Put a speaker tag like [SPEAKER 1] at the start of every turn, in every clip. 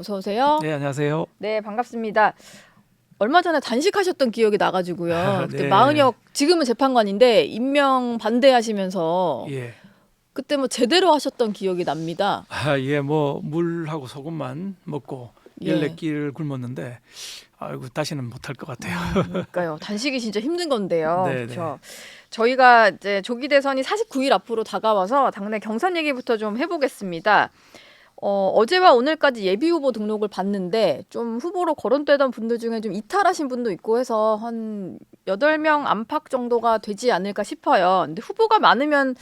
[SPEAKER 1] 어서 오세요.
[SPEAKER 2] 네, 안녕하세요.
[SPEAKER 1] 네, 반갑습니다. 얼마 전에 단식하셨던 기억이 나가지고요. 그때
[SPEAKER 2] 네.
[SPEAKER 1] 마은혁 지금은 재판관인데 임명 반대하시면서
[SPEAKER 2] 예.
[SPEAKER 1] 그때 뭐 제대로 하셨던 기억이 납니다.
[SPEAKER 2] 예, 뭐 물하고 소금만 먹고
[SPEAKER 1] 예.
[SPEAKER 2] 14끼를 굶었는데 아이고 다시는 못할 것 같아요.
[SPEAKER 1] 그러니까요. 단식이 진짜 힘든 건데요.
[SPEAKER 2] 네,
[SPEAKER 1] 그렇죠. 저희가 이제 조기 대선이 49일 앞으로 다가와서 당내 경선 얘기부터 좀 해보겠습니다. 어제와 오늘까지 예비 후보 등록을 봤는데 좀 후보로 거론되던 분들 중에 좀 이탈하신 분도 있고 해서 한 8명 안팎 정도가 되지 않을까 싶어요. 근데 후보가 많으면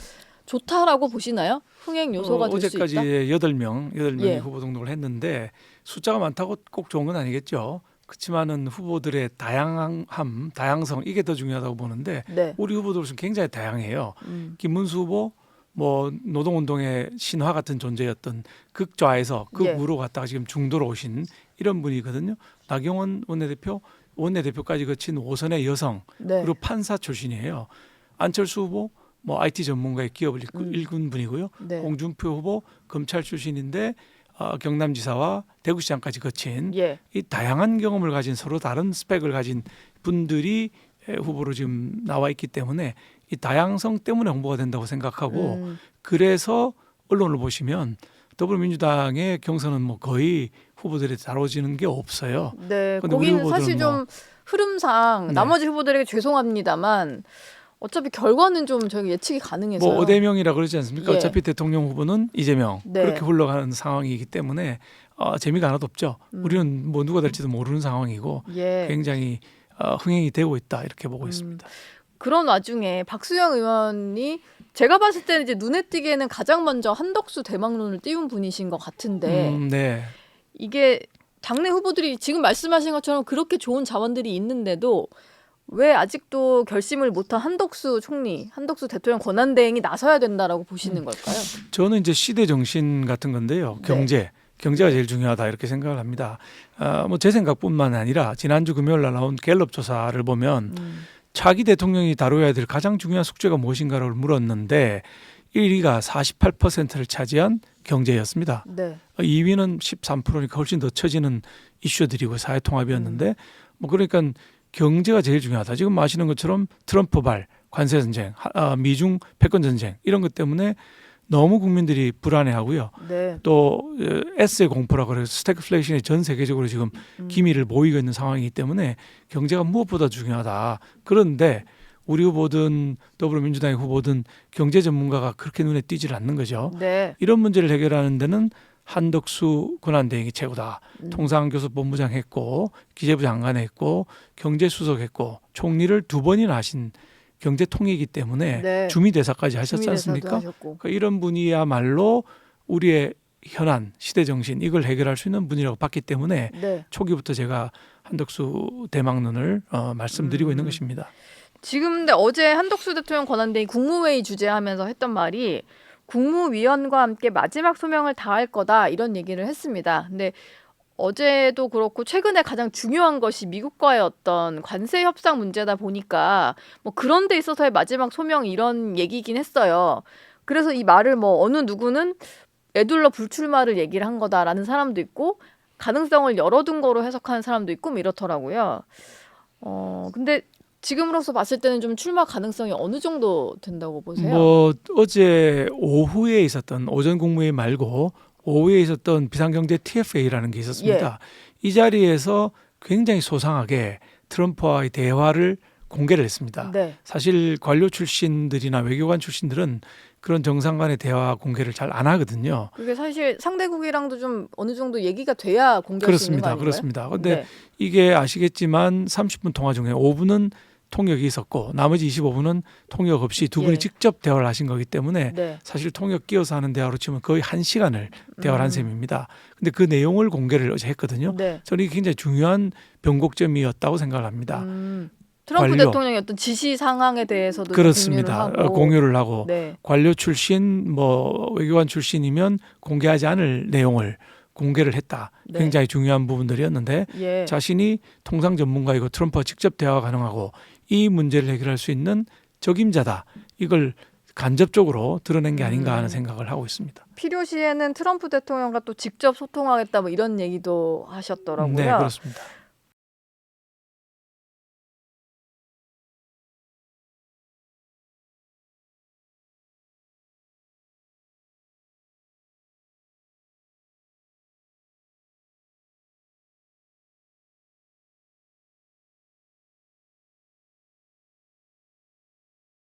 [SPEAKER 1] 좋다라고 보시나요? 흥행 요소가 될 수
[SPEAKER 2] 어제까지
[SPEAKER 1] 있다?
[SPEAKER 2] 8명이
[SPEAKER 1] 예.
[SPEAKER 2] 후보 등록을 했는데 숫자가 많다고 꼭 좋은 건 아니겠죠. 그렇지만은 후보들의 다양함, 다양성 이게 더 중요하다고 보는데
[SPEAKER 1] 네.
[SPEAKER 2] 우리 후보들은 굉장히 다양해요. 김문수 후보 뭐 노동운동의 신화 같은 존재였던 극좌에서
[SPEAKER 1] 예.
[SPEAKER 2] 극우로 갔다가 지금 중도로 오신 이런 분이거든요. 나경원 원내대표까지 거친 5선의 여성
[SPEAKER 1] 네.
[SPEAKER 2] 그리고 판사 출신이에요. 안철수 후보 뭐 IT 전문가의 기업을 일군 분이고요.
[SPEAKER 1] 네.
[SPEAKER 2] 홍준표 후보 검찰 출신인데 경남지사와 대구시장까지 거친
[SPEAKER 1] 예.
[SPEAKER 2] 이 다양한 경험을 가진 서로 다른 스펙을 가진 분들이 후보로 지금 나와 있기 때문에 이 다양성 때문에 홍보가 된다고 생각하고 그래서 언론을 보시면 더불어민주당의 경선은 뭐 거의 후보들이 다뤄지는 게 없어요.
[SPEAKER 1] 네.
[SPEAKER 2] 근데 우리
[SPEAKER 1] 거기는
[SPEAKER 2] 후보들은
[SPEAKER 1] 사실 좀 흐름상
[SPEAKER 2] 네.
[SPEAKER 1] 나머지 후보들에게 죄송합니다만 어차피 결과는 좀 저희가 예측이 가능해서요.
[SPEAKER 2] 뭐 5대0이라 그러지 않습니까?
[SPEAKER 1] 예.
[SPEAKER 2] 어차피 대통령 후보는 이재명
[SPEAKER 1] 네.
[SPEAKER 2] 그렇게 흘러가는 상황이기 때문에 재미가 하나도 없죠. 우리는 뭐 누가 될지도 모르는 상황이고
[SPEAKER 1] 예.
[SPEAKER 2] 굉장히 흥행이 되고 있다 이렇게 보고 있습니다.
[SPEAKER 1] 그런 와중에 박수영 의원이 제가 봤을 때는 이제 눈에 띄게는 가장 먼저 한덕수 대망론을 띄운 분이신 것 같은데
[SPEAKER 2] 네.
[SPEAKER 1] 이게 당내 후보들이 지금 말씀하신 것처럼 그렇게 좋은 자원들이 있는데도 왜 아직도 결심을 못한 한덕수 총리, 한덕수 대통령 권한대행이 나서야 된다라고 보시는 걸까요?
[SPEAKER 2] 저는 이제 시대 정신 같은 건데요. 경제가 제일 중요하다 이렇게 생각을 합니다. 뭐 제 생각뿐만 아니라 지난주 금요일 날 나온 갤럽 조사를 보면 차기 대통령이 다뤄야 될 가장 중요한 숙제가 무엇인가를 물었는데 1위가 48%를 차지한 경제였습니다.
[SPEAKER 1] 네.
[SPEAKER 2] 2위는 13%니까 훨씬 더 처지는 이슈들이고 사회통합이었는데 뭐 그러니까 경제가 제일 중요하다. 지금 아시는 것처럼 트럼프발 관세 전쟁, 미중 패권 전쟁 이런 것 때문에 너무 국민들이 불안해하고요.
[SPEAKER 1] 네.
[SPEAKER 2] 또 S의 공포라고 그래서 스태그플레이션이 전 세계적으로 지금 기미를 모이고 있는 상황이기 때문에 경제가 무엇보다 중요하다. 그런데 우리 후보든 더불어민주당의 후보든 경제 전문가가 그렇게 눈에 띄질 않는 거죠.
[SPEAKER 1] 네.
[SPEAKER 2] 이런 문제를 해결하는 데는 한덕수 권한대행이 최고다. 통상교섭본부장 했고 기재부 장관 했고 경제수석 했고 총리를 2번이나 하신 경제통이기 때문에
[SPEAKER 1] 네.
[SPEAKER 2] 주미대사까지 하셨지
[SPEAKER 1] 주미대사도
[SPEAKER 2] 않습니까?
[SPEAKER 1] 하셨고.
[SPEAKER 2] 그러니까 이런 분이야말로 우리의 현안 시대정신 이걸 해결할 수 있는 분이라고 봤기 때문에
[SPEAKER 1] 네.
[SPEAKER 2] 초기부터 제가 한덕수 대망론을 말씀드리고 있는 것입니다.
[SPEAKER 1] 지금 근데 어제 한덕수 대통령 권한대행이 국무회의 주재하면서 했던 말이 국무위원과 함께 마지막 소명을 다할 거다 이런 얘기를 했습니다. 근데 어제도 그렇고 최근에 가장 중요한 것이 미국과의 어떤 관세 협상 문제다 보니까 뭐 그런 데 있어서의 마지막 소명 이런 얘기긴 했어요. 그래서 이 말을 뭐 어느 누구는 애둘러 불출마를 얘기를 한 거다라는 사람도 있고 가능성을 열어둔 거로 해석하는 사람도 있고 뭐 이렇더라고요. 근데 지금으로서 봤을 때는 좀 출마 가능성이 어느 정도 된다고 보세요?
[SPEAKER 2] 뭐 어제 오후에 있었던 오전 국무회의 말고 오후에 있었던 비상경제 TFA라는 게 있었습니다. 이 자리에서 굉장히 소상하게 트럼프와의 대화를 공개를 했습니다.
[SPEAKER 1] 네.
[SPEAKER 2] 사실 관료 출신들이나 외교관 출신들은 그런 정상 간의 대화 공개를 잘 안 하거든요.
[SPEAKER 1] 그게 사실 상대국이랑도 좀 어느 정도 얘기가 돼야 공개할 수 있는 거 아닌가요?
[SPEAKER 2] 그렇습니다. 그런데
[SPEAKER 1] 네.
[SPEAKER 2] 이게 아시겠지만 30분 통화 중에 5분은 통역이 있었고 나머지 25분은 통역 없이 두 분이
[SPEAKER 1] 예.
[SPEAKER 2] 직접 대화를 하신 거기 때문에
[SPEAKER 1] 네.
[SPEAKER 2] 사실 통역 끼워서 하는 대화로 치면 거의 1시간을 대화를 한 셈입니다. 근데 그 내용을 공개를 어제 했거든요.
[SPEAKER 1] 네.
[SPEAKER 2] 저는 이게 굉장히 중요한 변곡점이었다고 생각을 합니다.
[SPEAKER 1] 트럼프
[SPEAKER 2] 관료.
[SPEAKER 1] 대통령의 어떤 지시 상황에 대해서도
[SPEAKER 2] 그렇습니다.
[SPEAKER 1] 공유를 하고.
[SPEAKER 2] 공유를 하고
[SPEAKER 1] 네.
[SPEAKER 2] 관료 출신 뭐 외교관 출신이면 공개하지 않을 내용을 공개를 했다.
[SPEAKER 1] 네.
[SPEAKER 2] 굉장히 중요한 부분들이었는데
[SPEAKER 1] 예.
[SPEAKER 2] 자신이 통상 전문가이고 트럼프와 직접 대화가 가능하고 이 문제를 해결할 수 있는 적임자다. 이걸 간접적으로 드러낸 게 아닌가 하는 생각을 하고 있습니다.
[SPEAKER 1] 필요시에는 트럼프 대통령과 또 직접 소통하겠다 뭐 이런 얘기도 하셨더라고요.
[SPEAKER 2] 네, 그렇습니다.